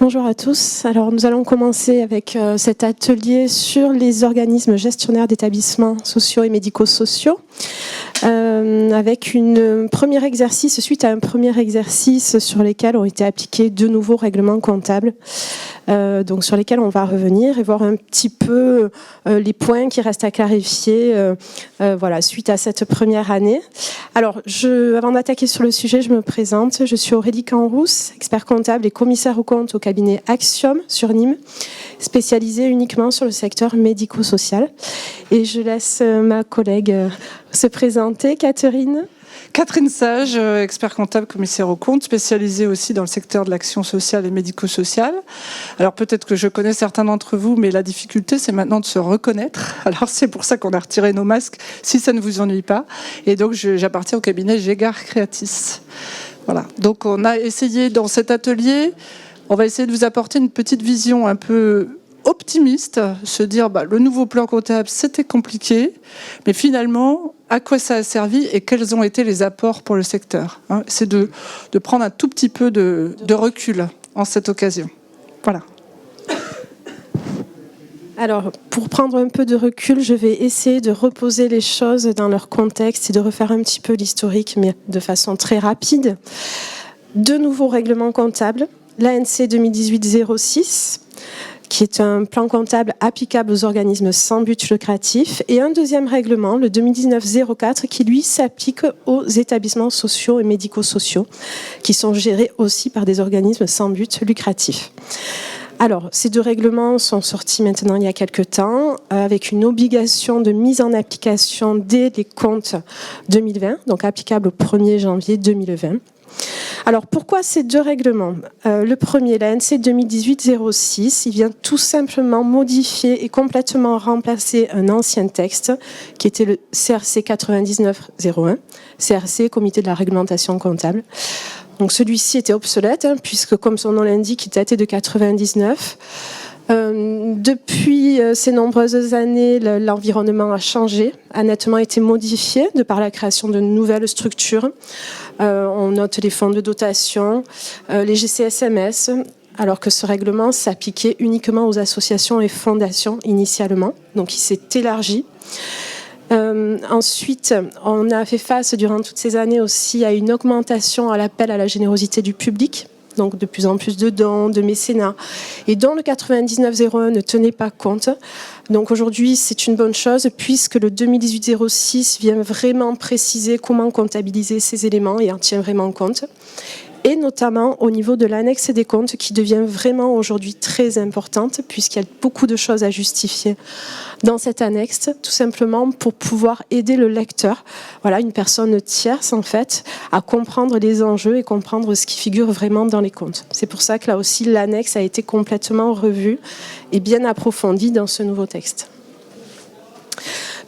Bonjour à tous. Alors nous allons commencer avec cet atelier sur les organismes gestionnaires d'établissements sociaux et médico-sociaux avec un premier exercice, suite à un premier exercice sur lesquels ont été appliqués 2 nouveaux règlements comptables, donc sur lesquels on va revenir et voir un petit peu les points qui restent à clarifier voilà, suite à cette première année. Alors, avant d'attaquer sur le sujet, je me présente. Je suis Aurélie Canrousse, expert comptable et commissaire aux comptes au cabinet Axiom sur Nîmes, spécialisée uniquement sur le secteur médico-social. Et je laisse ma collègue se présenter, Catherine. Catherine Sage, expert comptable, commissaire aux comptes, spécialisée aussi dans le secteur de l'action sociale et médico-sociale. Alors peut-être que je connais certains d'entre vous, mais la difficulté, c'est maintenant de se reconnaître. Alors c'est pour ça qu'on a retiré nos masques, si ça ne vous ennuie pas. Et donc j'appartiens au cabinet Gégard Creatis. Voilà. Donc on a essayé dans cet atelier, on va essayer de vous apporter une petite vision un peu optimiste, se dire le nouveau plan comptable c'était compliqué, mais finalement à quoi ça a servi et quels ont été les apports pour le secteur. C'est de prendre un tout petit peu de recul en cette occasion. Voilà. Alors, pour prendre un peu de recul, je vais essayer de reposer les choses dans leur contexte et de refaire un petit peu l'historique, mais de façon très rapide. 2 nouveaux règlements comptables, l'ANC 2018-06, qui est un plan comptable applicable aux organismes sans but lucratif, et un deuxième règlement, le 2019-04, qui lui s'applique aux établissements sociaux et médico-sociaux, qui sont gérés aussi par des organismes sans but lucratif. Alors, ces 2 règlements sont sortis maintenant il y a quelques temps, avec une obligation de mise en application dès les comptes 2020, donc applicable au 1er janvier 2020. Alors, pourquoi ces 2 règlements ? Le premier, l'ANC 2018-06, il vient tout simplement modifier et complètement remplacer un ancien texte qui était le CRC 99-01, CRC, Comité de la réglementation comptable. Donc celui-ci était obsolète, puisque comme son nom l'indique, il datait de 99. Depuis ces nombreuses années, l'environnement a changé, a nettement été modifié de par la création de nouvelles structures. On note les fonds de dotation, les GCSMS, alors que ce règlement s'appliquait uniquement aux associations et fondations initialement, donc il s'est élargi. Ensuite, on a fait face durant toutes ces années aussi à une augmentation à l'appel à la générosité du public, donc de plus en plus de dons, de mécénat, et dont le 99-01 ne tenait pas compte. Donc aujourd'hui, c'est une bonne chose puisque le 2018-06 vient vraiment préciser comment comptabiliser ces éléments et en tient vraiment compte. Et notamment au niveau de l'annexe des comptes qui devient vraiment aujourd'hui très importante puisqu'il y a beaucoup de choses à justifier dans cette annexe, tout simplement pour pouvoir aider le lecteur, voilà, une personne tierce en fait, à comprendre les enjeux et comprendre ce qui figure vraiment dans les comptes. C'est pour ça que là aussi l'annexe a été complètement revue et bien approfondie dans ce nouveau texte.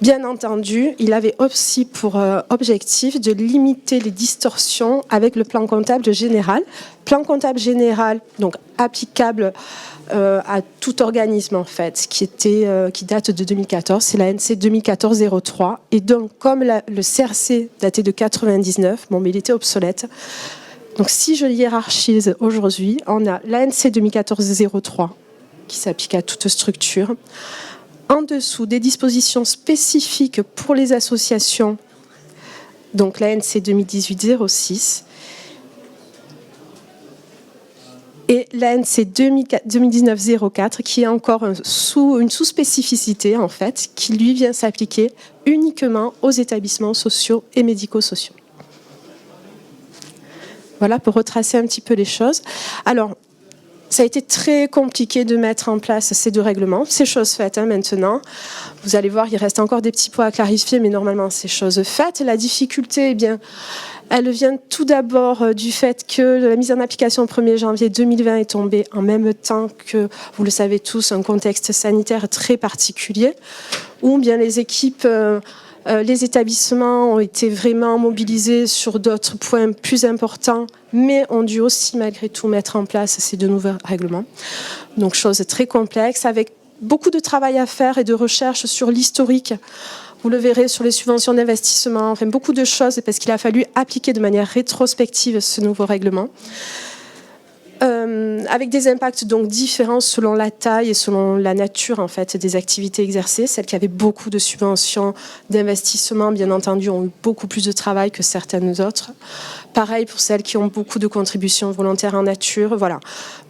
Bien entendu, il avait aussi pour objectif de limiter les distorsions avec le plan comptable général. Plan comptable général, donc applicable à tout organisme en fait, qui date de 2014, c'est la NC 2014-03. Et donc, comme le CRC datait de 99, mais il était obsolète. Donc, si je hiérarchise aujourd'hui, on a l'ANC 2014-03 qui s'applique à toute structure. En dessous, des dispositions spécifiques pour les associations, donc l'ANC 2018-06 et l'ANC 2019-04 qui est encore une sous-spécificité en fait, qui lui vient s'appliquer uniquement aux établissements sociaux et médico-sociaux. Voilà pour retracer un petit peu les choses. Alors, ça a été très compliqué de mettre en place ces 2 règlements. C'est chose faite maintenant. Vous allez voir, il reste encore des petits points à clarifier, mais normalement, c'est chose faite. La difficulté, eh bien, elle vient tout d'abord du fait que la mise en application au 1er janvier 2020 est tombée en même temps que, vous le savez tous, un contexte sanitaire très particulier, où bien les équipes... les établissements ont été vraiment mobilisés sur d'autres points plus importants, mais ont dû aussi malgré tout mettre en place ces 2 nouveaux règlements. Donc chose très complexe, avec beaucoup de travail à faire et de recherche sur l'historique. Vous le verrez sur les subventions d'investissement, enfin beaucoup de choses, parce qu'il a fallu appliquer de manière rétrospective ce nouveau règlement. avec des impacts donc différents selon la taille et selon la nature en fait des activités exercées. Celles qui avaient beaucoup de subventions, d'investissements, bien entendu, ont eu beaucoup plus de travail que certaines autres. Pareil pour celles qui ont beaucoup de contributions volontaires en nature. Voilà.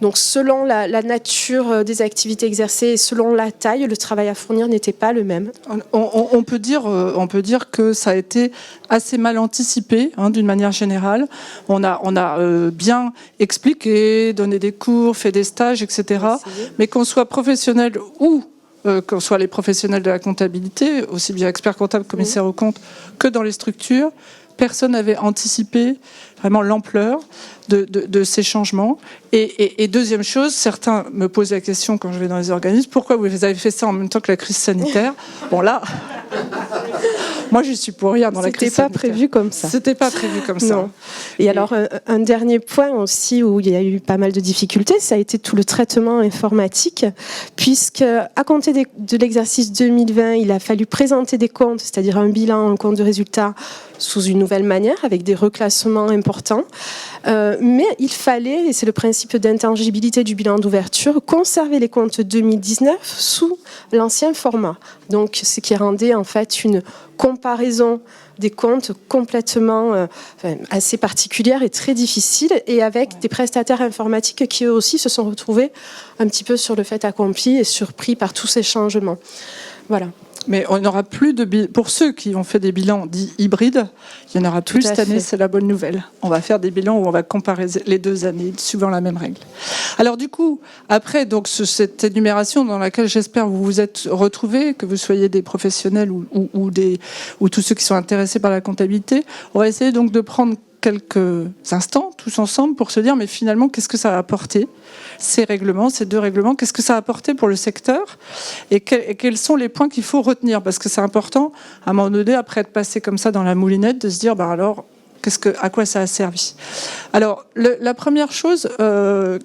Donc selon la nature des activités exercées et selon la taille, le travail à fournir n'était pas le même. On peut dire que ça a été assez mal anticipé, d'une manière générale. On a bien expliqué, donné des cours, fait des stages, etc. Mais qu'on soit professionnel ou qu'on soit les professionnels de la comptabilité, aussi bien experts comptables, commissaires aux comptes, que dans les structures, personne n'avait anticipé vraiment l'ampleur de ces changements. Et deuxième chose, certains me posent la question quand je vais dans les organismes, pourquoi vous avez fait ça en même temps que la crise sanitaire ? Bon là, moi je suis pour rien dans la crise sanitaire. C'était pas prévu comme ça. C'était pas prévu comme ça. Non. Et alors un dernier point aussi où il y a eu pas mal de difficultés, ça a été tout le traitement informatique, puisque à compter de l'exercice 2020, il a fallu présenter des comptes, c'est-à-dire un bilan, un compte de résultat sous une nouvelle manière, avec des reclassements importants. Mais il fallait, et c'est le principe d'intangibilité du bilan d'ouverture, conserver les comptes 2019 sous l'ancien format. Donc, ce qui rendait en fait une comparaison des comptes complètement assez particulière et très difficile, et avec des prestataires informatiques qui eux aussi se sont retrouvés un petit peu sur le fait accompli et surpris par tous ces changements. Voilà. Mais on n'aura plus de bilans. Pour ceux qui ont fait des bilans dits hybrides, il n'y en aura plus cette année, c'est la bonne nouvelle. On va faire des bilans où on va comparer les 2 années suivant la même règle. Alors du coup, après donc, cette énumération dans laquelle j'espère vous vous êtes retrouvés, que vous soyez des professionnels ou tous ceux qui sont intéressés par la comptabilité, on va essayer donc de prendre quelques instants tous ensemble pour se dire mais finalement qu'est-ce que ça a apporté ces règlements, ces 2 règlements, qu'est-ce que ça a apporté pour le secteur et quels sont les points qu'il faut retenir, parce que c'est important à un moment donné, après être passé comme ça dans la moulinette, de se dire alors à quoi ça a servi. Alors la première chose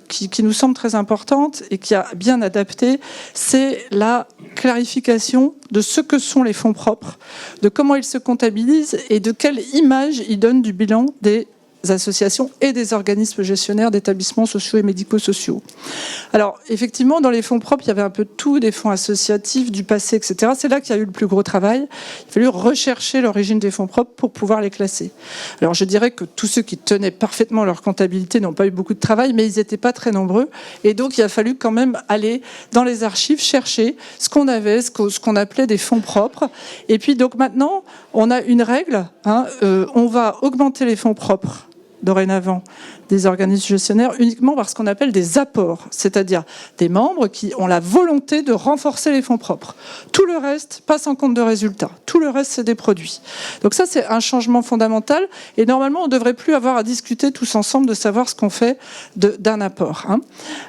qui nous semble très importante et qui a bien adapté, c'est la clarification de ce que sont les fonds propres, de comment ils se comptabilisent et de quelle image ils donnent du bilan des associations et des organismes gestionnaires d'établissements sociaux et médico-sociaux. Alors, effectivement, dans les fonds propres, il y avait un peu de tout, des fonds associatifs, du passé, etc. C'est là qu'il y a eu le plus gros travail. Il a fallu rechercher l'origine des fonds propres pour pouvoir les classer. Alors, je dirais que tous ceux qui tenaient parfaitement leur comptabilité n'ont pas eu beaucoup de travail, mais ils n'étaient pas très nombreux. Et donc, il a fallu quand même aller dans les archives, chercher ce qu'on avait, ce qu'on appelait des fonds propres. Et puis, donc maintenant, on a une règle. On va augmenter les fonds propres dorénavant des organismes gestionnaires uniquement par ce qu'on appelle des apports, c'est-à-dire des membres qui ont la volonté de renforcer les fonds propres. Tout le reste passe en compte de résultat. Tout le reste, c'est des produits. Donc ça, c'est un changement fondamental. Et normalement, on ne devrait plus avoir à discuter tous ensemble de savoir ce qu'on fait d'un apport.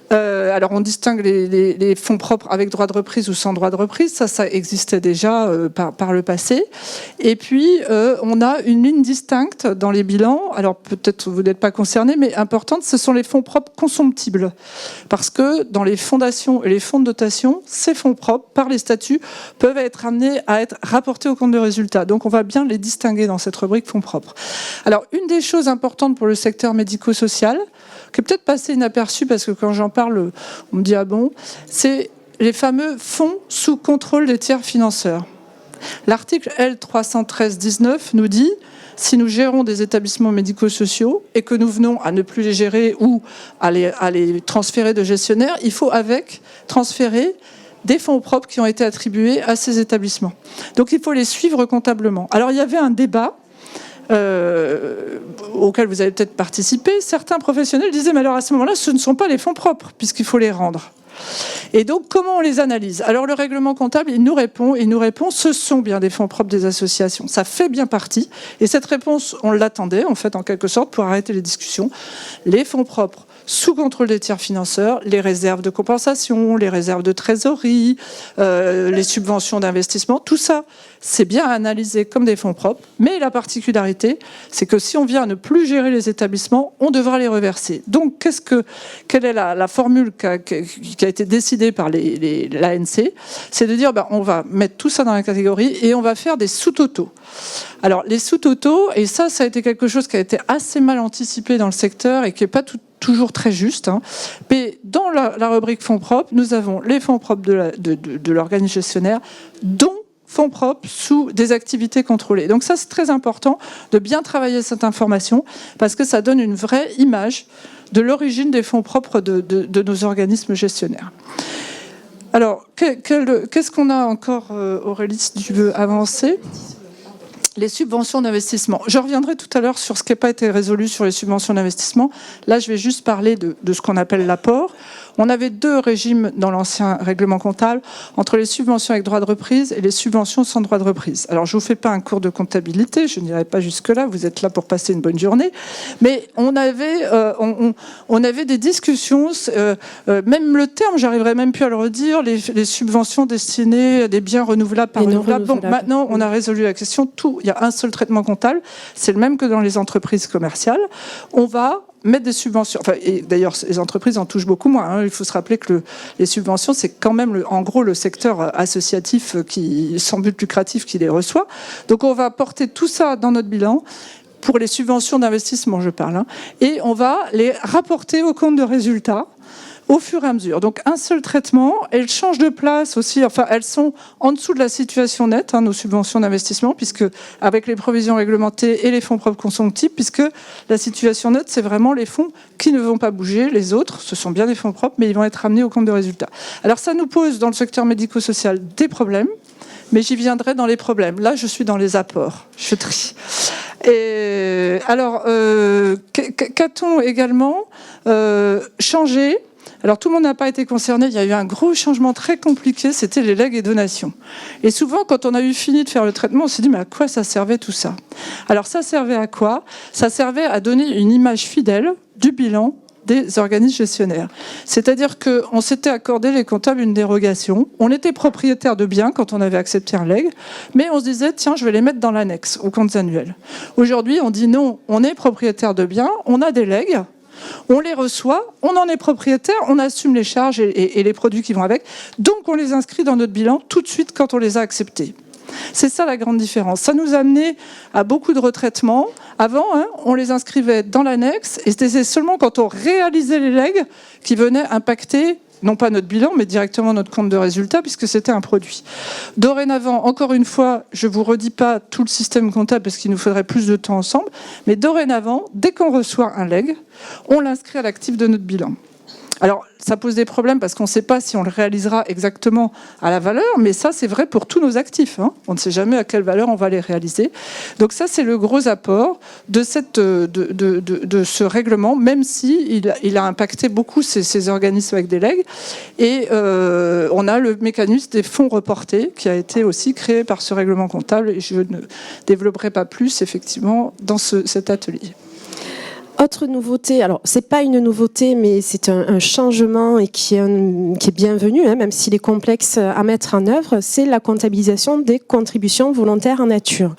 Alors, on distingue les fonds propres avec droit de reprise ou sans droit de reprise. Ça existait déjà par le passé. Et puis, on a une ligne distincte dans les bilans. Alors, peut-être vous n'êtes pas concernés, mais importante, ce sont les fonds propres consomptibles. Parce que dans les fondations et les fonds de dotation, ces fonds propres, par les statuts, peuvent être amenés à être rapportés au compte de résultat. Donc on va bien les distinguer dans cette rubrique fonds propres. Alors une des choses importantes pour le secteur médico-social, qui est peut-être passé inaperçue parce que quand j'en parle, on me dit ah bon, c'est les fameux fonds sous contrôle des tiers financeurs. L'article L313-19 nous dit: si nous gérons des établissements médico-sociaux et que nous venons à ne plus les gérer ou à les transférer de gestionnaires, il faut transférer des fonds propres qui ont été attribués à ces établissements. Donc il faut les suivre comptablement. Alors il y avait un débat auquel vous avez peut-être participé. Certains professionnels disaient mais alors à ce moment-là, ce ne sont pas les fonds propres puisqu'il faut les rendre. Et donc, comment on les analyse ? Alors, le règlement comptable, il nous répond, ce sont bien des fonds propres des associations. Ça fait bien partie. Et cette réponse, on l'attendait, en fait, en quelque sorte, pour arrêter les discussions. Les fonds propres sous contrôle des tiers financeurs, les réserves de compensation, les réserves de trésorerie, les subventions d'investissement, tout ça, c'est bien analysé comme des fonds propres. Mais la particularité, c'est que si on vient à ne plus gérer les établissements, on devra les reverser. Donc, quelle est la formule qui a été décidée par l'ANC ? C'est de dire, on va mettre tout ça dans la catégorie et on va faire des sous-totaux. Alors, les sous-totaux, et ça a été quelque chose qui a été assez mal anticipé dans le secteur et qui n'est pas tout toujours très juste. Mais dans la rubrique fonds propres, nous avons les fonds propres de l'organisme gestionnaire, dont fonds propres sous des activités contrôlées. Donc ça, c'est très important de bien travailler cette information parce que ça donne une vraie image de l'origine des fonds propres de nos organismes gestionnaires. Alors, qu'est-ce qu'on a encore, Aurélie, si tu veux avancer ? Les subventions d'investissement. Je reviendrai tout à l'heure sur ce qui n'a pas été résolu sur les subventions d'investissement. Là, je vais juste parler de ce qu'on appelle l'apport. On avait deux régimes dans l'ancien règlement comptable, entre les subventions avec droit de reprise et les subventions sans droit de reprise. Alors, je ne vous fais pas un cours de comptabilité, je n'irai pas jusque-là, vous êtes là pour passer une bonne journée. Mais on avait des discussions, même le terme, j'arriverai même plus à le redire, les subventions destinées à des biens renouvelables par renouvelables. Bon, maintenant, on a résolu la question, il y a un seul traitement comptable, c'est le même que dans les entreprises commerciales. On va mettre des subventions, et d'ailleurs les entreprises en touchent beaucoup moins. Il faut se rappeler que les subventions, c'est quand même en gros le secteur associatif sans but lucratif qui les reçoit. Donc on va porter tout ça dans notre bilan. Pour les subventions d'investissement, je parle. Et on va les rapporter au compte de résultats au fur et à mesure. Donc un seul traitement, elles changent de place aussi, elles sont en dessous de la situation nette, nos subventions d'investissement, puisque avec les provisions réglementées et les fonds propres consomptibles, puisque la situation nette, c'est vraiment les fonds qui ne vont pas bouger, les autres, ce sont bien des fonds propres, mais ils vont être amenés au compte de résultats. Alors ça nous pose dans le secteur médico-social des problèmes, mais j'y viendrai dans les problèmes. Là, je suis dans les apports, je trie. Et alors, qu'a-t-on également changé ? Alors tout le monde n'a pas été concerné, il y a eu un gros changement très compliqué, c'était les legs et donations. Et souvent, quand on a eu fini de faire le traitement, on s'est dit, mais à quoi ça servait tout ça ? Alors ça servait à quoi ? Ça servait à donner une image fidèle du bilan des organismes gestionnaires. C'est-à-dire qu'on s'était accordé, les comptables, une dérogation. On était propriétaire de biens quand on avait accepté un leg, mais on se disait, tiens, je vais les mettre dans l'annexe, aux comptes annuels. Aujourd'hui, on dit non, on est propriétaire de biens, on a des legs, on les reçoit, on en est propriétaire, on assume les charges et les produits qui vont avec. Donc on les inscrit dans notre bilan tout de suite quand on les a acceptés. C'est ça la grande différence. Ça nous a amené à beaucoup de retraitements. Avant, on les inscrivait dans l'annexe et c'était seulement quand on réalisait les legs qui venaient impacter non pas notre bilan, mais directement notre compte de résultat, puisque c'était un produit. Dorénavant, encore une fois, je ne vous redis pas tout le système comptable, parce qu'il nous faudrait plus de temps ensemble, mais dorénavant, dès qu'on reçoit un leg, on l'inscrit à l'actif de notre bilan. Alors, ça pose des problèmes parce qu'on ne sait pas si on le réalisera exactement à la valeur, mais ça, c'est vrai pour tous nos actifs. On ne sait jamais à quelle valeur on va les réaliser. Donc ça, c'est le gros apport de ce règlement, même si il a impacté beaucoup ces organismes avec des legs. Et on a le mécanisme des fonds reportés qui a été aussi créé par ce règlement comptable. Et je ne développerai pas plus, effectivement, dans cet atelier. Autre nouveauté, alors c'est pas une nouveauté, mais c'est un changement et qui est bienvenu, même s'il est complexe à mettre en œuvre, c'est la comptabilisation des contributions volontaires en nature.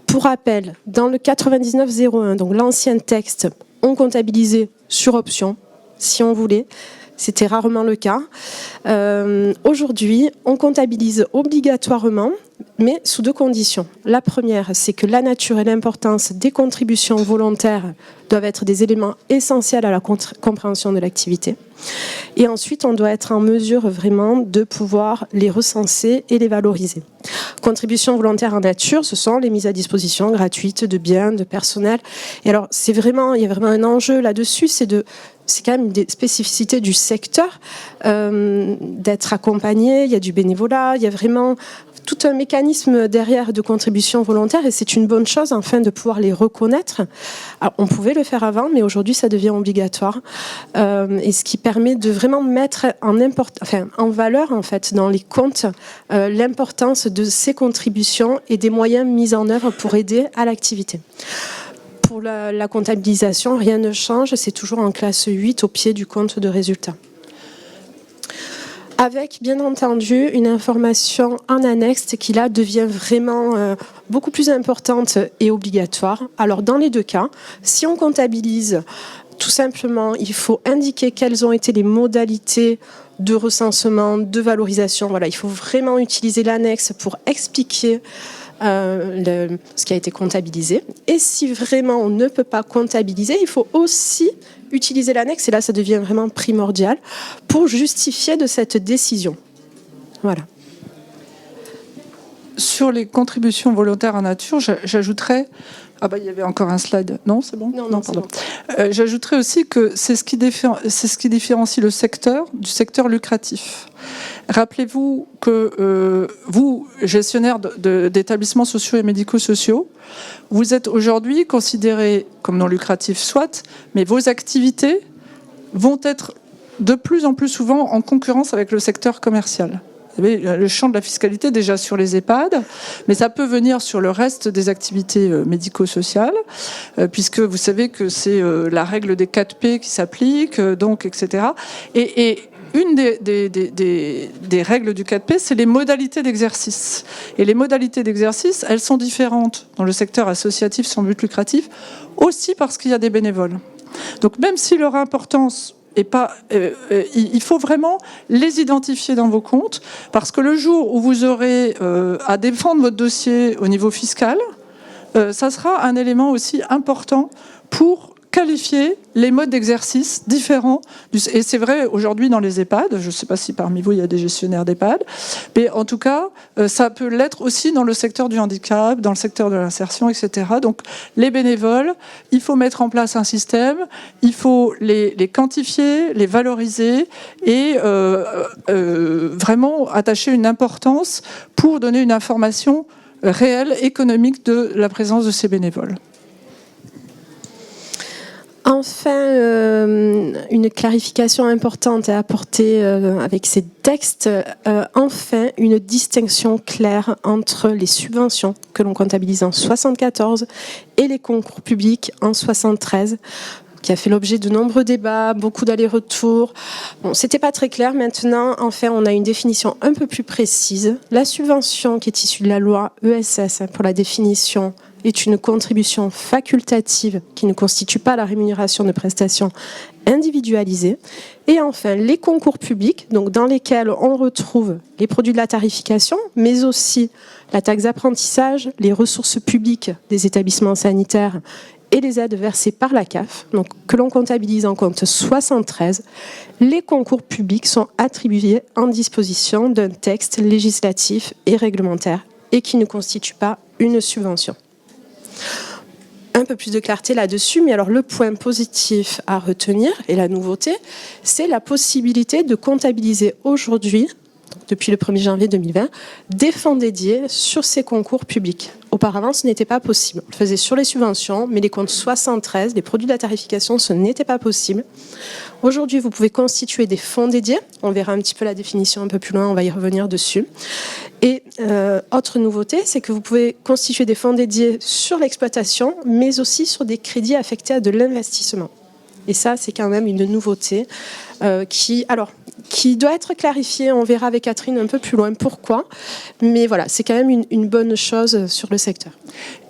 Pour rappel, dans le 99-01, donc l'ancien texte, on comptabilisait sur option, si on voulait. C'était rarement le cas. Aujourd'hui, on comptabilise obligatoirement, mais sous deux conditions. La première, c'est que la nature et l'importance des contributions volontaires doivent être des éléments essentiels à la compréhension de l'activité. Et ensuite, on doit être en mesure vraiment de pouvoir les recenser et les valoriser. Contributions volontaires en nature, ce sont les mises à disposition gratuites de biens, de personnel. Et alors, il y a vraiment un enjeu là-dessus, c'est quand même des spécificités du secteur, d'être accompagné, il y a du bénévolat, il y a vraiment tout un mécanisme derrière de contribution volontaire et c'est une bonne chose afin de pouvoir les reconnaître. Alors, on pouvait le faire avant, mais aujourd'hui ça devient obligatoire et ce qui permet de vraiment mettre en valeur en fait dans les comptes l'importance de ces contributions et des moyens mis en œuvre pour aider à l'activité. Pour la comptabilisation, rien ne change, c'est toujours en classe 8 au pied du compte de résultat. Avec, bien entendu, une information en annexe qui, là, devient vraiment beaucoup plus importante et obligatoire. Alors, dans les deux cas, si on comptabilise, tout simplement, il faut indiquer quelles ont été les modalités de recensement, de valorisation. Voilà, il faut vraiment utiliser l'annexe pour expliquer ce qui a été comptabilisé. Et si vraiment on ne peut pas comptabiliser, il faut aussi utiliser l'annexe, et là ça devient vraiment primordial, pour justifier de cette décision. Voilà. Sur les contributions volontaires en nature, j'ajouterais... Ah bah il y avait encore un slide. Non, c'est bon ? Non, pardon. J'ajouterais aussi que c'est ce qui différencie le secteur du secteur lucratif. Rappelez-vous que vous, gestionnaire d'établissements sociaux et médico-sociaux, vous êtes aujourd'hui considéré comme non lucratif, soit, mais vos activités vont être de plus en plus souvent en concurrence avec le secteur commercial. Vous savez, le champ de la fiscalité déjà sur les EHPAD, mais ça peut venir sur le reste des activités médico-sociales, puisque vous savez que c'est la règle des 4P qui s'applique, donc, etc. Et une des règles du 4P, c'est les modalités d'exercice. Et les modalités d'exercice, elles sont différentes dans le secteur associatif sans but lucratif, aussi parce qu'il y a des bénévoles. Donc même si leur importance et pas, il faut vraiment les identifier dans vos comptes, parce que le jour où vous aurez à défendre votre dossier au niveau fiscal, ça sera un élément aussi important pour qualifier les modes d'exercice différents. Et c'est vrai aujourd'hui dans les EHPAD, je ne sais pas si parmi vous il y a des gestionnaires d'EHPAD, mais en tout cas, ça peut l'être aussi dans le secteur du handicap, dans le secteur de l'insertion, etc. Donc les bénévoles, il faut mettre en place un système, il faut les quantifier, les valoriser et vraiment attacher une importance pour donner une information réelle, économique de la présence de ces bénévoles. Enfin, une clarification importante à apporter avec ces textes. Enfin, une distinction claire entre les subventions que l'on comptabilise en 74 et les concours publics en 73, qui a fait l'objet de nombreux débats, beaucoup d'allers-retours. Bon, c'était pas très clair. Maintenant, enfin, on a une définition un peu plus précise. La subvention qui est issue de la loi ESS, pour la définition, est une contribution facultative qui ne constitue pas la rémunération de prestations individualisées. Et enfin, les concours publics, donc dans lesquels on retrouve les produits de la tarification, mais aussi la taxe d'apprentissage, les ressources publiques des établissements sanitaires et les aides versées par la CAF, donc que l'on comptabilise en compte 73, les concours publics sont attribués en disposition d'un texte législatif et réglementaire et qui ne constitue pas une subvention. Un peu plus de clarté là-dessus, mais alors le point positif à retenir et la nouveauté, c'est la possibilité de comptabiliser aujourd'hui, depuis le 1er janvier 2020, des fonds dédiés sur ces concours publics. Auparavant, ce n'était pas possible. On le faisait sur les subventions, mais les comptes 73, les produits de la tarification, ce n'était pas possible. Aujourd'hui, vous pouvez constituer des fonds dédiés. On verra un petit peu la définition un peu plus loin, on va y revenir dessus. Et autre nouveauté, c'est que vous pouvez constituer des fonds dédiés sur l'exploitation, mais aussi sur des crédits affectés à de l'investissement. Et ça, c'est quand même une nouveauté qui doit être clarifiée. On verra avec Catherine un peu plus loin pourquoi. Mais voilà, c'est quand même une bonne chose sur le secteur.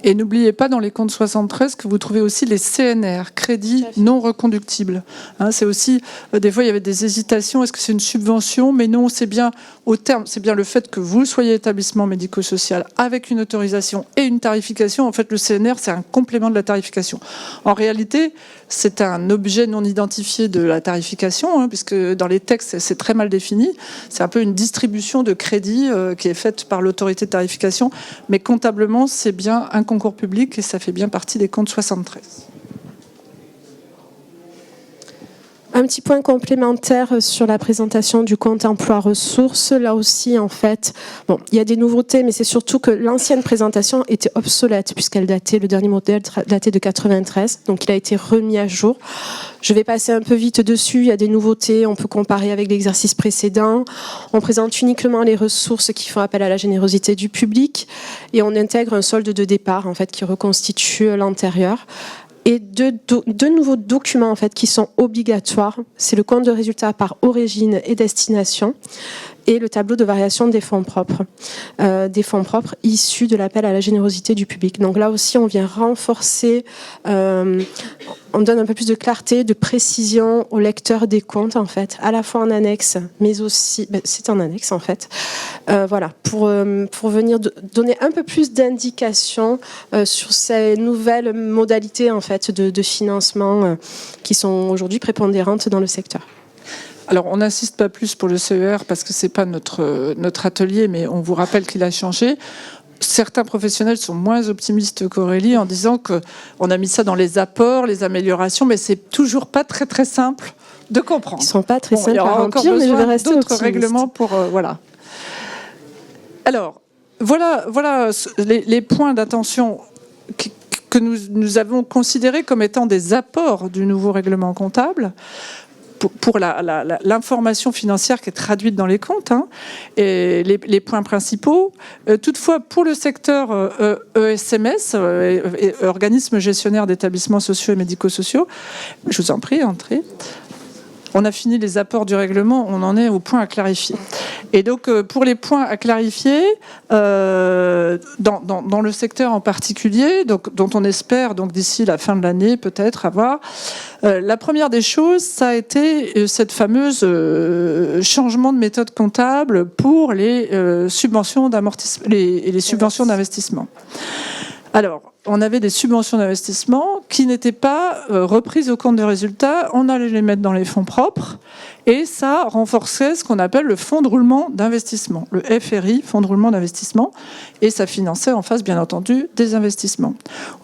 Et n'oubliez pas dans les comptes 73 que vous trouvez aussi les CNR, crédits non reconductibles. C'est aussi, des fois il y avait des hésitations, est-ce que c'est une subvention? Mais non, c'est bien au terme, c'est bien le fait que vous soyez établissement médico-social avec une autorisation et une tarification. En fait, le CNR, c'est un complément de la tarification. En réalité, c'est un objet non identifié de la tarification, puisque dans les textes, c'est très mal défini. C'est un peu une distribution de crédits qui est faite par l'autorité de tarification, mais comptablement, c'est bien un concours public et ça fait bien partie des comptes 73. Un petit point complémentaire sur la présentation du compte emploi-ressources. Là aussi, en fait, il y a des nouveautés, mais c'est surtout que l'ancienne présentation était obsolète puisqu'elle datait, le dernier modèle datait de 93, donc il a été remis à jour. Je vais passer un peu vite dessus. Il y a des nouveautés. On peut comparer avec l'exercice précédent. On présente uniquement les ressources qui font appel à la générosité du public et on intègre un solde de départ, en fait, qui reconstitue l'antérieur. Et deux nouveaux documents en fait qui sont obligatoires. C'est le compte de résultat par origine et destination et le tableau de variation des fonds propres issus de l'appel à la générosité du public. Donc là aussi, on vient renforcer, on donne un peu plus de clarté, de précision au lecteur des comptes, en fait, à la fois en annexe, mais aussi, c'est en annexe, en fait, voilà, pour venir donner un peu plus d'indications sur ces nouvelles modalités, en fait, de financement qui sont aujourd'hui prépondérantes dans le secteur. Alors, on n'insiste pas plus pour le CER parce que c'est pas notre atelier, mais on vous rappelle qu'il a changé. Certains professionnels sont moins optimistes qu'Aurélie en disant qu'on a mis ça dans les apports, les améliorations, mais c'est toujours pas très très simple de comprendre. Ils sont pas très simples à remplir, mais je vais rester d'autres optimiste. règlements pour voilà. Alors, voilà les points d'attention que nous avons considérés comme étant des apports du nouveau règlement comptable pour l'information financière qui est traduite dans les comptes, hein, et les points principaux. Toutefois, pour le secteur ESMS, organisme gestionnaire d'établissements sociaux et médico-sociaux, je vous en prie, entrez. On a fini les apports du règlement, on en est au point à clarifier. Et donc, pour les points à clarifier, dans le secteur en particulier, donc, dont on espère donc d'ici la fin de l'année peut-être avoir, la première des choses, ça a été cette fameuse changement de méthode comptable pour les subventions d'amortissement et les subventions d'investissement. Alors, on avait des subventions d'investissement qui n'étaient pas reprises au compte de résultats. On allait les mettre dans les fonds propres et ça renforçait ce qu'on appelle le fonds de roulement d'investissement, le FRI, fonds de roulement d'investissement, et ça finançait en face, bien entendu, des investissements.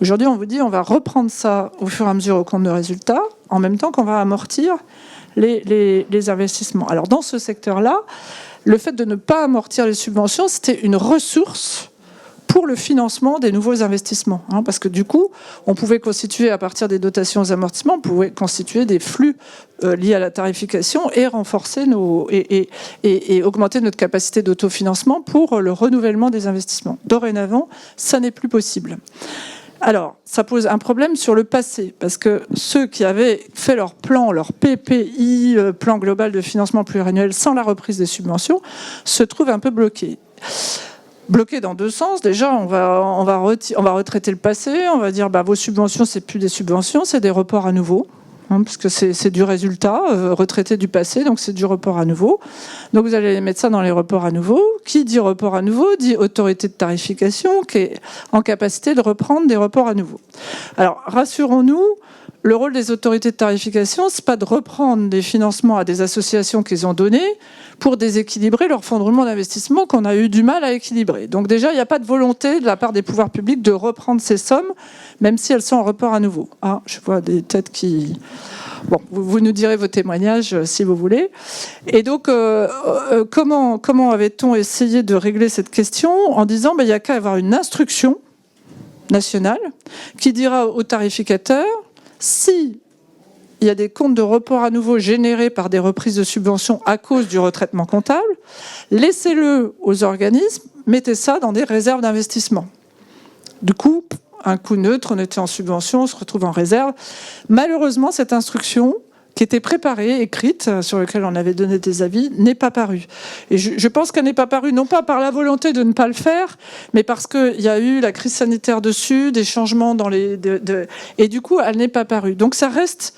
Aujourd'hui, on vous dit on va reprendre ça au fur et à mesure au compte de résultats, en même temps qu'on va amortir les investissements. Alors, dans ce secteur-là, le fait de ne pas amortir les subventions, c'était une ressource pour le financement des nouveaux investissements. Hein, parce que du coup, on pouvait constituer, à partir des dotations aux amortissements, on pouvait constituer des flux liés à la tarification et renforcer et augmenter notre capacité d'autofinancement pour le renouvellement des investissements. Dorénavant, ça n'est plus possible. Alors, ça pose un problème sur le passé, parce que ceux qui avaient fait leur plan, leur PPI, plan global de financement pluriannuel, sans la reprise des subventions, se trouvent un peu bloqués. Bloqué dans deux sens. Déjà, on va retraiter le passé. On va dire, vos subventions, c'est plus des subventions, c'est des reports à nouveau. Hein, parce que c'est du résultat, retraité du passé, donc c'est du report à nouveau. Donc vous allez mettre ça dans les reports à nouveau. Qui dit report à nouveau dit autorité de tarification qui est en capacité de reprendre des reports à nouveau. Alors, rassurons-nous, le rôle des autorités de tarification, c'est pas de reprendre des financements à des associations qu'ils ont donnés pour déséquilibrer leur fonds de roulement d'investissement qu'on a eu du mal à équilibrer. Donc déjà, il n'y a pas de volonté de la part des pouvoirs publics de reprendre ces sommes, même si elles sont en report à nouveau. Ah, je vois des têtes qui... Bon, vous nous direz vos témoignages si vous voulez. Et donc, comment avait-on essayé de régler cette question en disant il n'y a qu'à avoir une instruction nationale qui dira aux tarificateurs si il y a des comptes de report à nouveau générés par des reprises de subventions à cause du retraitement comptable, laissez-le aux organismes, mettez ça dans des réserves d'investissement. Du coup, un coût neutre, on était en subvention, on se retrouve en réserve. Malheureusement, cette instruction, qui était préparée, écrite, sur laquelle on avait donné des avis, n'est pas parue. Et je pense qu'elle n'est pas parue, non pas par la volonté de ne pas le faire, mais parce qu'il y a eu la crise sanitaire dessus, des changements dans et du coup, elle n'est pas parue. Donc ça reste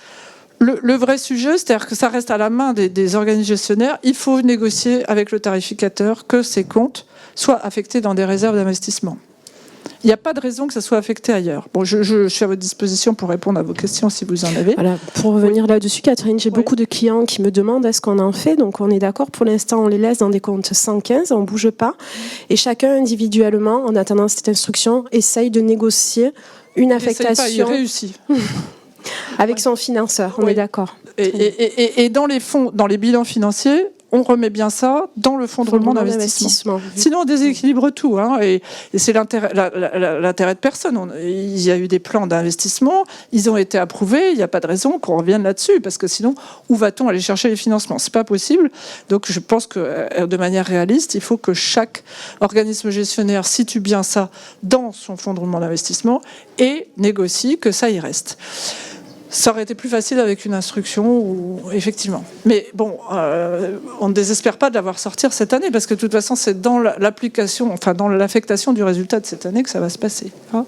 le vrai sujet, c'est-à-dire que ça reste à la main des organismes gestionnaires. Il faut négocier avec le tarificateur que ces comptes soient affectés dans des réserves d'investissement. Il n'y a pas de raison que ça soit affecté ailleurs. Bon, je suis à votre disposition pour répondre à vos questions si vous en avez. Voilà, pour revenir là-dessus, Catherine, j'ai beaucoup de clients qui me demandent est-ce qu'on en fait. Donc on est d'accord, pour l'instant on les laisse dans des comptes 115, on ne bouge pas. Et chacun individuellement, en attendant cette instruction, essaye de négocier une affectation. Il réussit. Avec son financeur, on est d'accord. Et dans les fonds, dans les bilans financiers, on remet bien ça dans le fonds de roulement d'investissement. Sinon, on déséquilibre tout. Hein, et c'est l'intérêt de personne. Il y a eu des plans d'investissement, ils ont été approuvés. Il n'y a pas de raison qu'on revienne là-dessus, parce que sinon, où va-t-on aller chercher les financements? C'est pas possible. Donc, je pense que, de manière réaliste, il faut que chaque organisme gestionnaire situe bien ça dans son fonds de roulement d'investissement et négocie que ça y reste. Ça aurait été plus facile avec une instruction, effectivement. Mais bon, on ne désespère pas de l'avoir sortir cette année, parce que de toute façon, c'est dans l'application, enfin dans l'affectation du résultat de cette année que ça va se passer. Hein.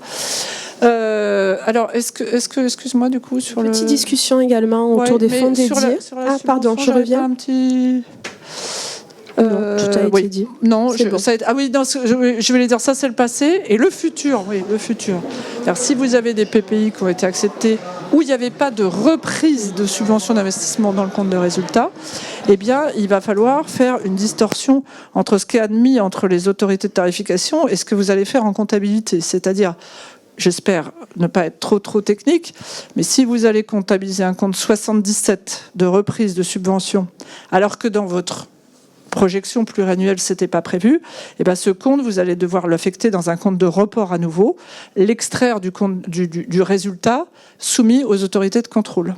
Alors, est-ce que, excuse-moi, du coup, sur petite discussion également autour des fonds dédiés. Pardon, je reviens. Un petit... Non, tout a été dit. Non, bon. Non, je voulais dire ça, c'est le passé. Et le futur, oui, le futur. Alors, si vous avez des PPI qui ont été acceptés où il n'y avait pas de reprise de subvention d'investissement dans le compte de résultat, eh bien, il va falloir faire une distorsion entre ce qui est admis entre les autorités de tarification et ce que vous allez faire en comptabilité. C'est-à-dire, j'espère ne pas être trop technique, mais si vous allez comptabiliser un compte 77 de reprise de subvention, alors que dans votre projection pluriannuelle, c'était pas prévu, et ben ce compte, vous allez devoir l'affecter dans un compte de report à nouveau, l'extraire du compte du résultat soumis aux autorités de contrôle.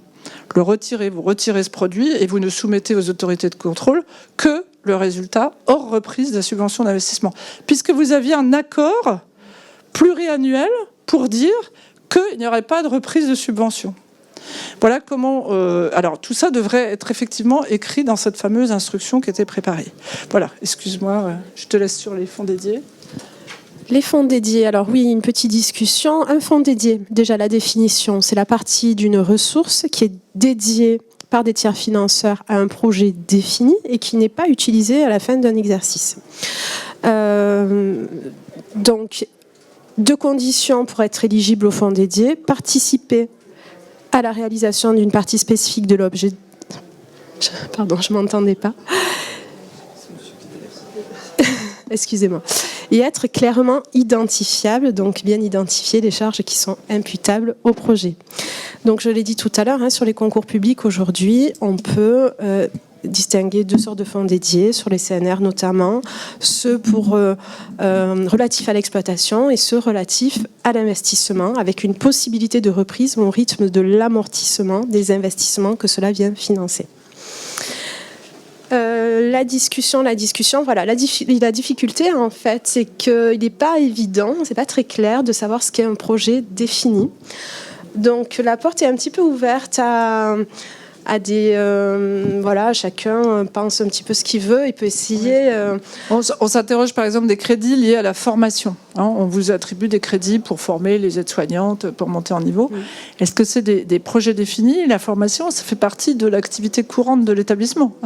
Vous retirez ce produit et vous ne soumettez aux autorités de contrôle que le résultat hors reprise de la subvention d'investissement. Puisque vous aviez un accord pluriannuel pour dire qu'il n'y aurait pas de reprise de subvention. Voilà comment... alors, tout ça devrait être effectivement écrit dans cette fameuse instruction qui était préparée. Voilà, excuse-moi, je te laisse sur les fonds dédiés. Les fonds dédiés, alors oui, une petite discussion. Un fonds dédié, déjà la définition, c'est la partie d'une ressource qui est dédiée par des tiers financeurs à un projet défini et qui n'est pas utilisé à la fin d'un exercice. Donc, deux conditions pour être éligible au fonds dédié. Participer à la réalisation d'une partie spécifique de l'objet. Pardon, je ne m'entendais pas. Excusez-moi. Et être clairement identifiable, donc bien identifier les charges qui sont imputables au projet. Donc je l'ai dit tout à l'heure, sur les concours publics aujourd'hui, on peut distinguer deux sortes de fonds dédiés, sur les CNR notamment, ceux relatifs à l'exploitation et ceux relatifs à l'investissement, avec une possibilité de reprise au rythme de l'amortissement des investissements que cela vient financer. La discussion, voilà, la difficulté en fait, c'est qu'il n'est pas évident, c'est pas très clair de savoir ce qu'est un projet défini. Donc la porte est un petit peu ouverte à des... voilà, chacun pense un petit peu ce qu'il veut, il peut essayer... On s'interroge par exemple des crédits liés à la formation. On vous attribue des crédits pour former les aides-soignantes, pour monter en niveau. Oui. Est-ce que c'est des projets définis? La formation, ça fait partie de l'activité courante de l'établissement.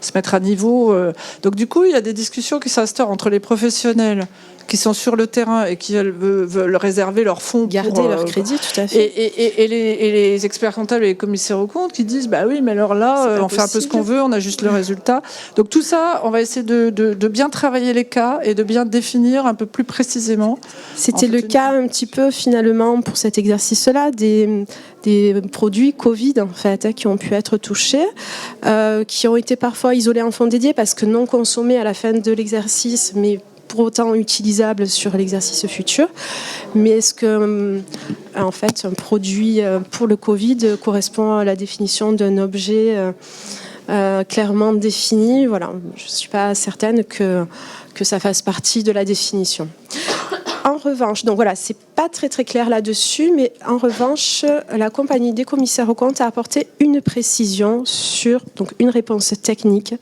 Se mettre à niveau. Donc du coup, il y a des discussions qui s'instaurent entre les professionnels qui sont sur le terrain et qui veulent réserver leurs fonds, garder leur crédit, tout à fait. Et les experts comptables et les commissaires aux comptes qui disent bah oui, mais alors là, on fait un peu ce qu'on veut, on a juste le résultat. Donc tout ça, on va essayer de bien travailler les cas et de bien définir un peu plus précisément. C'était le cas un petit peu finalement pour cet exercice-là des produits Covid en fait qui ont pu être touchés, qui ont été parfois isolés en fonds dédiés parce que non consommés à la fin de l'exercice, mais pour autant utilisable sur l'exercice futur. Mais est-ce que, en fait, un produit pour le Covid correspond à la définition d'un objet clairement défini? Voilà, je ne suis pas certaine que ça fasse partie de la définition. En revanche, donc voilà, c'est pas très clair là-dessus, mais en revanche, la compagnie des commissaires aux comptes a apporté une précision donc une réponse technique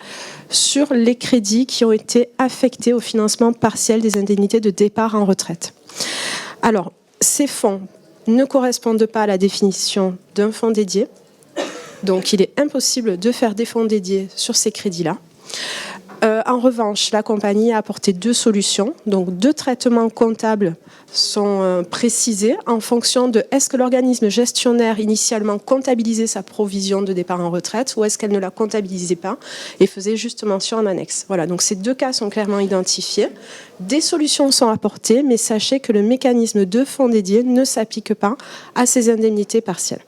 sur les crédits qui ont été affectés au financement partiel des indemnités de départ en retraite. Alors, ces fonds ne correspondent pas à la définition d'un fonds dédié, donc il est impossible de faire des fonds dédiés sur ces crédits-là. En revanche, la compagnie a apporté deux solutions. Donc, deux traitements comptables sont précisés en fonction de est-ce que l'organisme gestionnaire initialement comptabilisait sa provision de départ en retraite ou est-ce qu'elle ne la comptabilisait pas et faisait juste mention en annexe. Voilà, donc ces deux cas sont clairement identifiés. Des solutions sont apportées, mais sachez que le mécanisme de fonds dédié ne s'applique pas à ces indemnités partielles.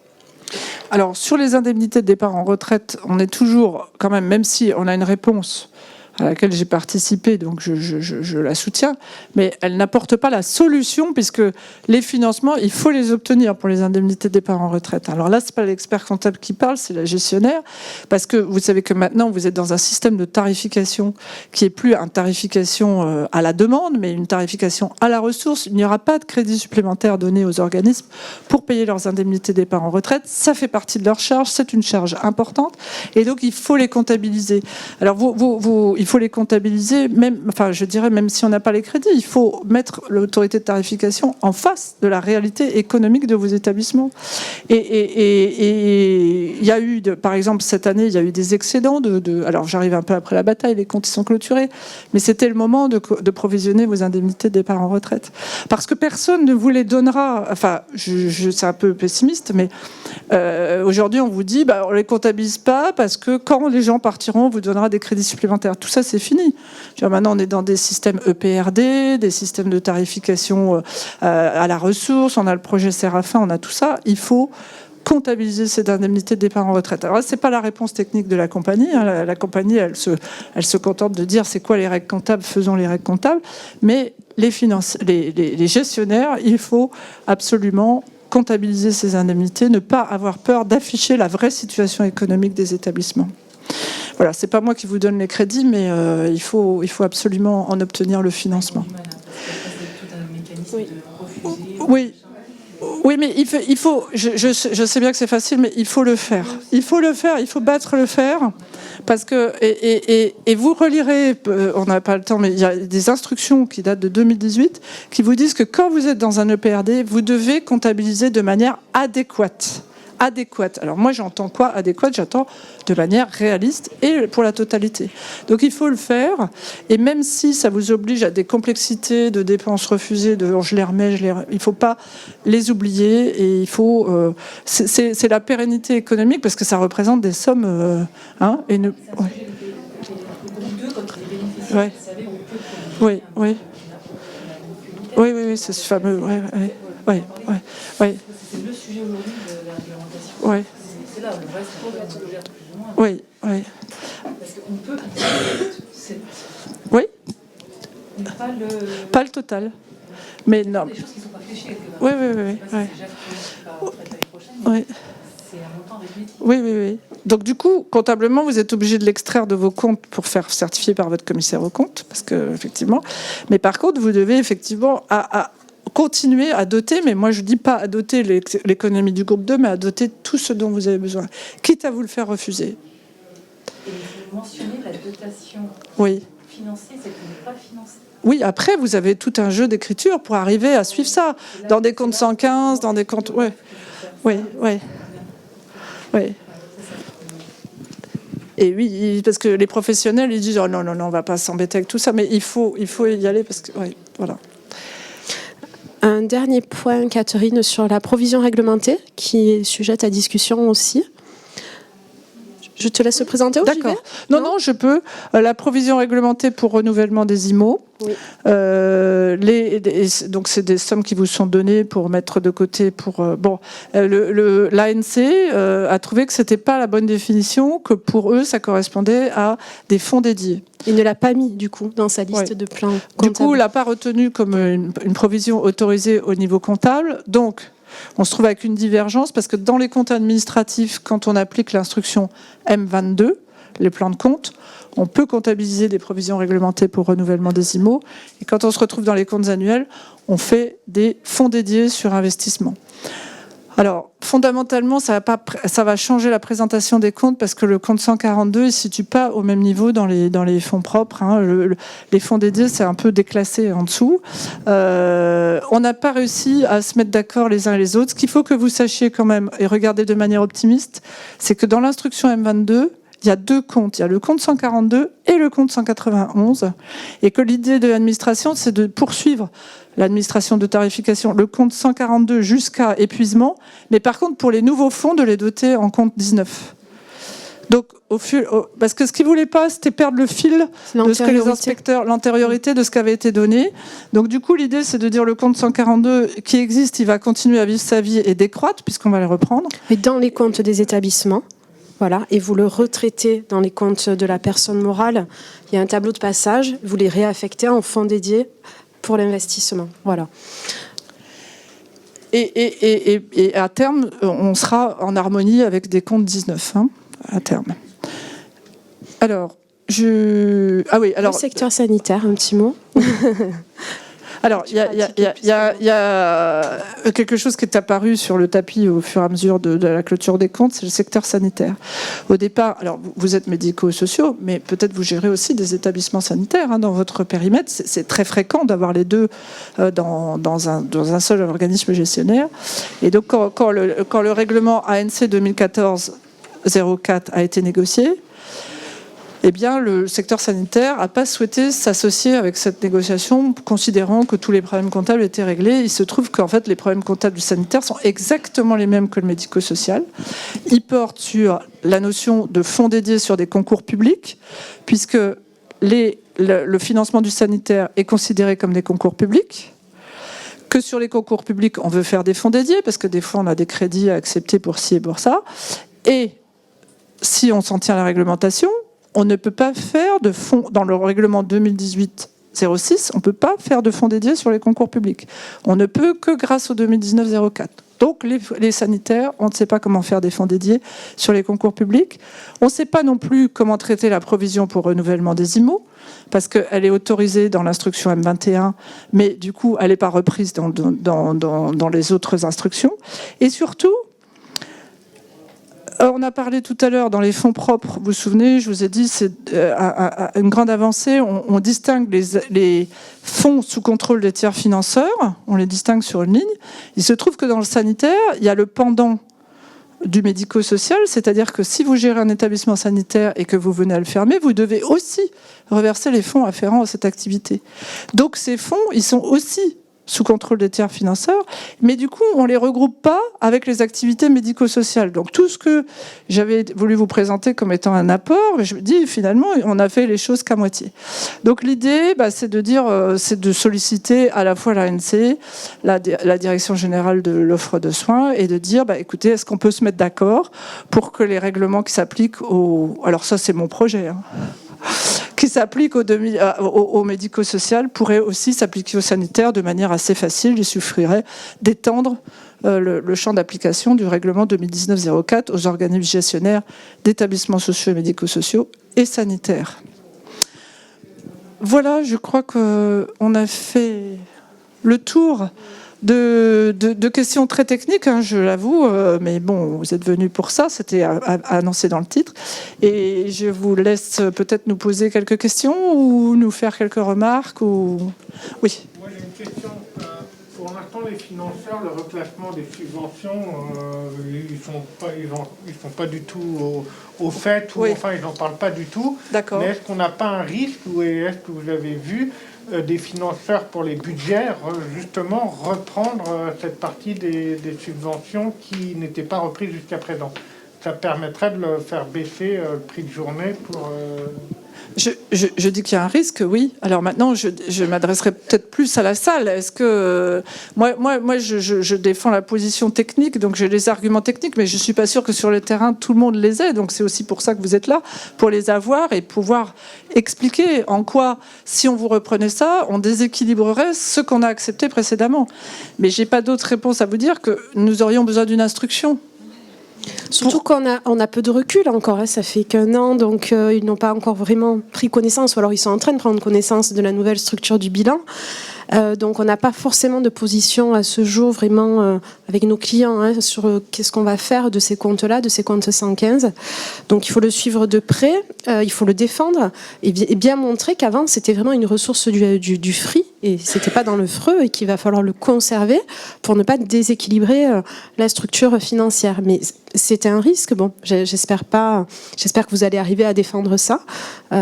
Alors, sur les indemnités de départ en retraite, on est toujours, quand même si on a une réponse à laquelle j'ai participé, donc je la soutiens, mais elle n'apporte pas la solution, puisque les financements, il faut les obtenir pour les indemnités des parents en retraite. Alors là, c'est pas l'expert comptable qui parle, c'est la gestionnaire, parce que vous savez que maintenant, vous êtes dans un système de tarification qui est plus une tarification à la demande, mais une tarification à la ressource. Il n'y aura pas de crédit supplémentaire donné aux organismes pour payer leurs indemnités des parents en retraite. Ça fait partie de leur charge, c'est une charge importante, et donc il faut les comptabiliser. Alors il faut les comptabiliser, même, enfin je dirais même si on n'a pas les crédits, il faut mettre l'autorité de tarification en face de la réalité économique de vos établissements. Et il y a eu, par exemple cette année, il y a eu des excédents alors j'arrive un peu après la bataille, les comptes sont clôturés, mais c'était le moment de provisionner vos indemnités des parents en retraite. Parce que personne ne vous les donnera, enfin c'est un peu pessimiste, mais aujourd'hui on vous dit on les comptabilise pas parce que quand les gens partiront, on vous donnera des crédits supplémentaires. Tout ça c'est fini. Maintenant on est dans des systèmes EPRD, des systèmes de tarification à la ressource, on a le projet Séraphin, on a tout ça. Il faut comptabiliser ces indemnités de départ en retraite. Alors c'est pas la réponse technique de la compagnie. La compagnie, elle se contente de dire c'est quoi les règles comptables, faisons les règles comptables. Mais les gestionnaires, il faut absolument comptabiliser ces indemnités, ne pas avoir peur d'afficher la vraie situation économique des établissements. Voilà, c'est pas moi qui vous donne les crédits, mais il faut absolument en obtenir le financement. Oui. Oui, mais il faut je sais bien que c'est facile, mais il faut le faire. Il faut le faire, il faut battre le fer. Parce que, et vous relirez, on n'a pas le temps, mais il y a des instructions qui datent de 2018 qui vous disent que quand vous êtes dans un EPRD, vous devez comptabiliser de manière adéquate. Alors moi j'entends quoi adéquate? J'entends de manière réaliste et pour la totalité. Donc il faut le faire, et même si ça vous oblige à des complexités de dépenses refusées, je les remets, il ne faut pas les oublier, et il faut c'est la pérennité économique, parce que ça représente des sommes et ne, ouais. Oui, c'est ce fameux ouais. C'est le sujet aujourd'hui de la réglementation. Ouais. C'est là où le reste, on le gère plus ou moins. Oui. Parce qu'on peut utiliser Oui. Pas le total. Mais non. Des choses qui ne sont pas fléchées quelque part. Oui. C'est déjà par retraite l'année prochaine. Oui. C'est un montant arithmétique. Oui. Donc du coup, comptablement, vous êtes obligé de l'extraire de vos comptes pour faire certifier par votre commissaire aux comptes, parce que effectivement. Mais par contre, vous devez effectivement continuer à doter, mais moi je dis pas à doter l'économie du groupe 2, mais à doter tout ce dont vous avez besoin, quitte à vous le faire refuser. Et vous mentionnez la dotation financée, celle qui n'est pas financée. Oui, après vous avez tout un jeu d'écriture pour arriver à suivre ça, dans des comptes 115, dans des comptes... Oui. Et oui, parce que les professionnels, ils disent oh non, on va pas s'embêter avec tout ça, mais il faut y aller, parce que voilà. Un dernier point, Catherine, sur la provision réglementée, qui est sujette à discussion aussi. Je te laisse présenter ou D'accord. Non, je peux. La provision réglementée pour renouvellement des IMO. Oui. Donc c'est des sommes qui vous sont données pour mettre de côté pour l'ANC a trouvé que c'était pas la bonne définition, que pour eux ça correspondait à des fonds dédiés. Il ne l'a pas mis du coup dans sa liste de plans comptables. Du coup, il l'a pas retenu comme une provision autorisée au niveau comptable. Donc on se trouve avec une divergence, parce que dans les comptes administratifs, quand on applique l'instruction M22, les plans de compte, on peut comptabiliser des provisions réglementées pour renouvellement des IMO. Et quand on se retrouve dans les comptes annuels, on fait des fonds dédiés sur investissement. Alors, fondamentalement, ça va changer la présentation des comptes, parce que le compte 142 ne se situe pas au même niveau dans les fonds propres. Les fonds dédiés, c'est un peu déclassé en dessous. On n'a pas réussi à se mettre d'accord les uns et les autres. Ce qu'il faut que vous sachiez quand même, et regardez de manière optimiste, c'est que dans l'instruction M22, il y a deux comptes. Il y a le compte 142 et le compte 191. Et que l'idée de l'administration, c'est de poursuivre l'administration de tarification, le compte 142 jusqu'à épuisement. Mais par contre, pour les nouveaux fonds, de les doter en compte 19. Donc, parce que ce qu'ils ne voulaient pas, c'était perdre le fil de ce que les inspecteurs, l'antériorité de ce qui avait été donné. Donc, du coup, l'idée, c'est de dire le compte 142 qui existe, il va continuer à vivre sa vie et décroître, puisqu'on va les reprendre. Mais dans les comptes des établissements, Voilà, et vous le retraitez dans les comptes de la personne morale. Il y a un tableau de passage, vous les réaffectez en fonds dédiés pour l'investissement. Voilà. Et à terme, on sera en harmonie avec des comptes 19, hein, à terme. Alors, le secteur sanitaire, un petit mot. Alors, il y a quelque chose qui est apparu sur le tapis au fur et à mesure de la clôture des comptes, c'est le secteur sanitaire. Au départ, alors vous êtes médico-sociaux, mais peut-être vous gérez aussi des établissements sanitaires dans votre périmètre. C'est très fréquent d'avoir les deux dans un seul organisme gestionnaire. Et donc, quand le règlement ANC 2014-04 a été négocié, eh bien, le secteur sanitaire n'a pas souhaité s'associer avec cette négociation, considérant que tous les problèmes comptables étaient réglés. Il se trouve qu'en fait, les problèmes comptables du sanitaire sont exactement les mêmes que le médico-social. Ils portent sur la notion de fonds dédiés sur des concours publics, puisque le financement du sanitaire est considéré comme des concours publics, que sur les concours publics, on veut faire des fonds dédiés, parce que des fois, on a des crédits à accepter pour ci et pour ça. Et si on s'en tient à la réglementation, on ne peut pas faire de fonds, dans le règlement 2018-06, on ne peut pas faire de fonds dédiés sur les concours publics. On ne peut que grâce au 2019-04. Donc les sanitaires, on ne sait pas comment faire des fonds dédiés sur les concours publics. On ne sait pas non plus comment traiter la provision pour renouvellement des IMO, parce qu'elle est autorisée dans l'instruction M21, mais du coup, elle n'est pas reprise dans les autres instructions. Et surtout, on a parlé tout à l'heure dans les fonds propres, vous vous souvenez, je vous ai dit, c'est une grande avancée. On distingue les fonds sous contrôle des tiers financeurs, on les distingue sur une ligne. Il se trouve que dans le sanitaire, il y a le pendant du médico-social, c'est-à-dire que si vous gérez un établissement sanitaire et que vous venez à le fermer, vous devez aussi reverser les fonds afférents à cette activité. Donc ces fonds, ils sont aussi sous contrôle des tiers financeurs, mais du coup, on ne les regroupe pas avec les activités médico-sociales. Donc tout ce que j'avais voulu vous présenter comme étant un apport, je me dis, finalement, on a fait les choses qu'à moitié. Donc l'idée, c'est de dire, c'est de solliciter à la fois l'ANC, la Direction Générale de l'Offre de Soins, et de dire, écoutez, est-ce qu'on peut se mettre d'accord pour que les règlements qui s'appliquent aux... Alors ça, c'est mon projet, qui s'applique au médico-social pourrait aussi s'appliquer au sanitaire de manière assez facile. Il suffirait d'étendre le champ d'application du règlement 2019-04 aux organismes gestionnaires d'établissements sociaux et médico-sociaux et sanitaires. Voilà, je crois qu'on a fait le tour de questions très techniques, je l'avoue, mais bon, vous êtes venus pour ça, c'était annoncé dans le titre. Et je vous laisse peut-être nous poser quelques questions ou nous faire quelques remarques. Oui. Moi, j'ai une question. Pour l'instant, les financeurs, le reclassement des subventions, ils sont pas du tout au fait, ou enfin, ils n'en parlent pas du tout. D'accord. Mais est-ce qu'on n'a pas un risque, ou est-ce que vous avez vu des financeurs pour les budgets, justement, reprendre cette partie des subventions qui n'étaient pas reprises jusqu'à présent? Ça permettrait de le faire baisser le prix de journée pour... Je dis qu'il y a un risque, oui. Alors maintenant, je m'adresserai peut-être plus à la salle. Est-ce que moi, je défends la position technique, donc j'ai les arguments techniques, mais je suis pas sûre que sur le terrain tout le monde les ait. Donc c'est aussi pour ça que vous êtes là, pour les avoir et pouvoir expliquer en quoi, si on vous reprenait ça, on déséquilibrerait ce qu'on a accepté précédemment. Mais j'ai pas d'autre réponse à vous dire que nous aurions besoin d'une instruction. Surtout qu'on a peu de recul encore, ça fait qu'1 an, donc ils n'ont pas encore vraiment pris connaissance, ou alors ils sont en train de prendre connaissance de la nouvelle structure du bilan. Donc on n'a pas forcément de position à ce jour vraiment avec nos clients sur qu'est-ce qu'on va faire de ces comptes-là, de ces comptes 115. Donc il faut le suivre de près, il faut le défendre et bien montrer qu'avant c'était vraiment une ressource du free et c'était pas dans le FRE et qu'il va falloir le conserver pour ne pas déséquilibrer la structure financière. Mais c'est un risque. Bon, j'espère pas. J'espère que vous allez arriver à défendre ça.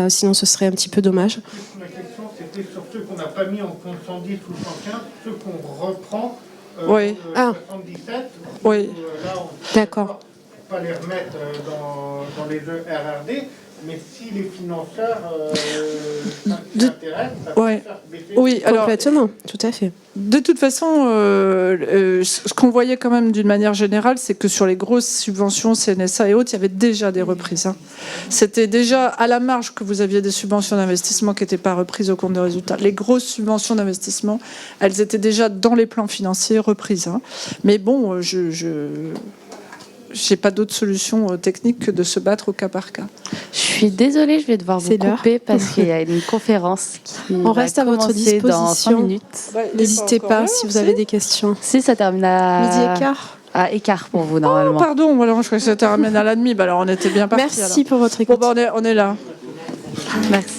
Sinon, ce serait un petit peu dommage. Ma question, c'était sur ceux qu'on n'a pas mis en compte 110 ou 115, ceux qu'on reprend. Oui. 77. Oui. Là, on D'accord. ne peut pas les remettre dans les RRD. Mais si les financeurs s'intéressent, ça peut Ouais. faire baisser. Oui, alors, Complètement, tout à fait. de toute façon, ce qu'on voyait quand même d'une manière générale, c'est que sur les grosses subventions CNSA et autres, il y avait déjà des reprises. Hein. C'était déjà à la marge que vous aviez des subventions d'investissement qui n'étaient pas reprises au compte des résultats. Les grosses subventions d'investissement, elles étaient déjà dans les plans financiers reprises. Hein. Mais bon, je n'ai pas d'autre solution technique que de se battre au cas par cas. Je suis désolée, je vais devoir vous C'est l'heure. couper parce qu'il y a une conférence qui On reste à votre commencer dans 5 disposition. minutes. N'hésitez pas si vous avez des questions. Si, ça termine à... Midi et quart. À écart pour vous, Oh, normalement. pardon, alors je croyais que ça te ramène à la demi. Bah, alors on était bien partis. Merci pour votre Bon, écoute. bah, on est là. Merci.